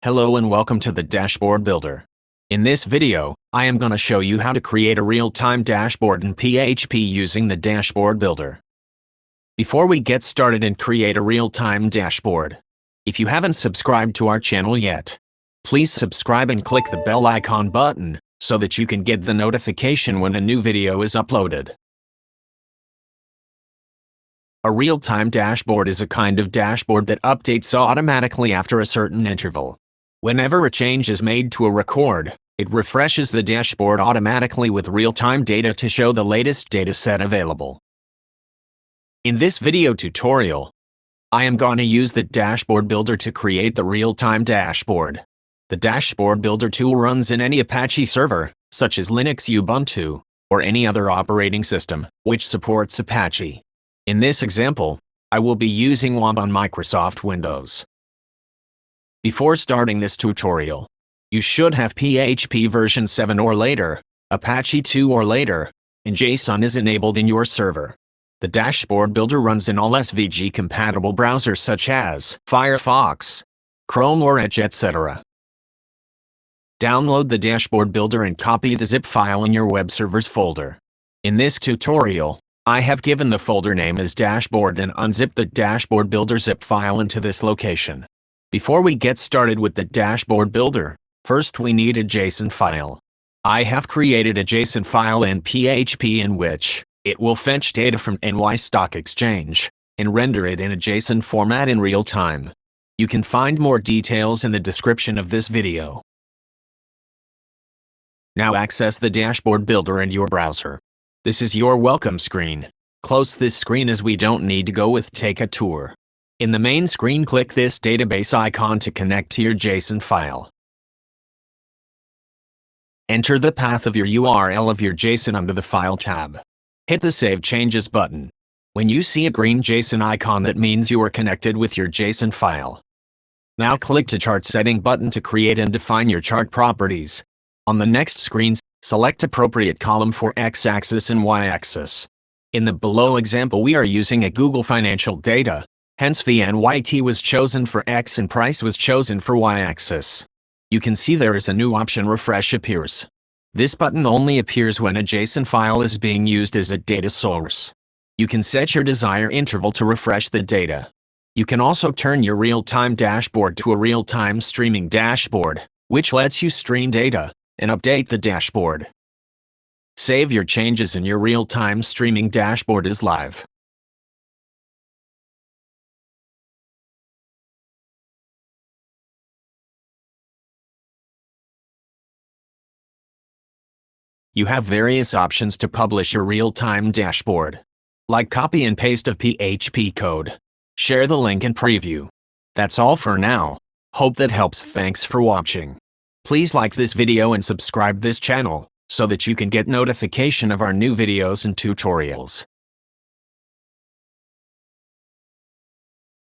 Hello and welcome to the Dashboard Builder. In this video, I am going to show you how to create a real-time dashboard in PHP using the Dashboard Builder. Before we get started and create a real-time dashboard, if you haven't subscribed to our channel yet, please subscribe and click the bell icon button so that you can get the notification when a new video is uploaded. A real-time dashboard is a kind of dashboard that updates automatically after a certain interval. Whenever a change is made to a record, it refreshes the dashboard automatically with real-time data to show the latest data set available. In this video tutorial, I am going to use the Dashboard Builder to create the real-time dashboard. The Dashboard Builder tool runs in any Apache server, such as Linux, Ubuntu, or any other operating system, which supports Apache. In this example, I will be using WAMP on Microsoft Windows. Before starting this tutorial, you should have PHP version 7 or later, Apache 2 or later, and JSON is enabled in your server. The Dashboard Builder runs in all SVG-compatible browsers such as Firefox, Chrome or Edge, etc. Download the Dashboard Builder and copy the zip file in your web servers folder. In this tutorial, I have given the folder name as Dashboard and unzip the Dashboard Builder zip file into this location. Before we get started with the Dashboard Builder, first we need a JSON file. I have created a JSON file in PHP in which it will fetch data from NY Stock Exchange and render it in a JSON format in real time. You can find more details in the description of this video. Now access the Dashboard Builder in your browser. This is your welcome screen. Close this screen as we don't need to go with take a tour. In the main screen, click this database icon to connect to your JSON file. Enter the path of your URL of your JSON under the File tab. Hit the Save Changes button. When you see a green JSON icon, that means you are connected with your JSON file. Now click the Chart Setting button to create and define your chart properties. On the next screen, select appropriate column for X-axis and Y-axis. In the below example, we are using a Google Financial Data. Hence the NYT was chosen for X and price was chosen for Y-axis. You can see there is a new option, Refresh appears. This button only appears when a JSON file is being used as a data source. You can set your desired interval to refresh the data. You can also turn your real-time dashboard to a real-time streaming dashboard, which lets you stream data and update the dashboard. Save your changes and your real-time streaming dashboard is live. You have various options to publish your real-time dashboard, like copy and paste of PHP code. Share the link and preview. That's all for now. Hope that helps. Thanks for watching. Please like this video and subscribe this channel so that you can get notification of our new videos and tutorials.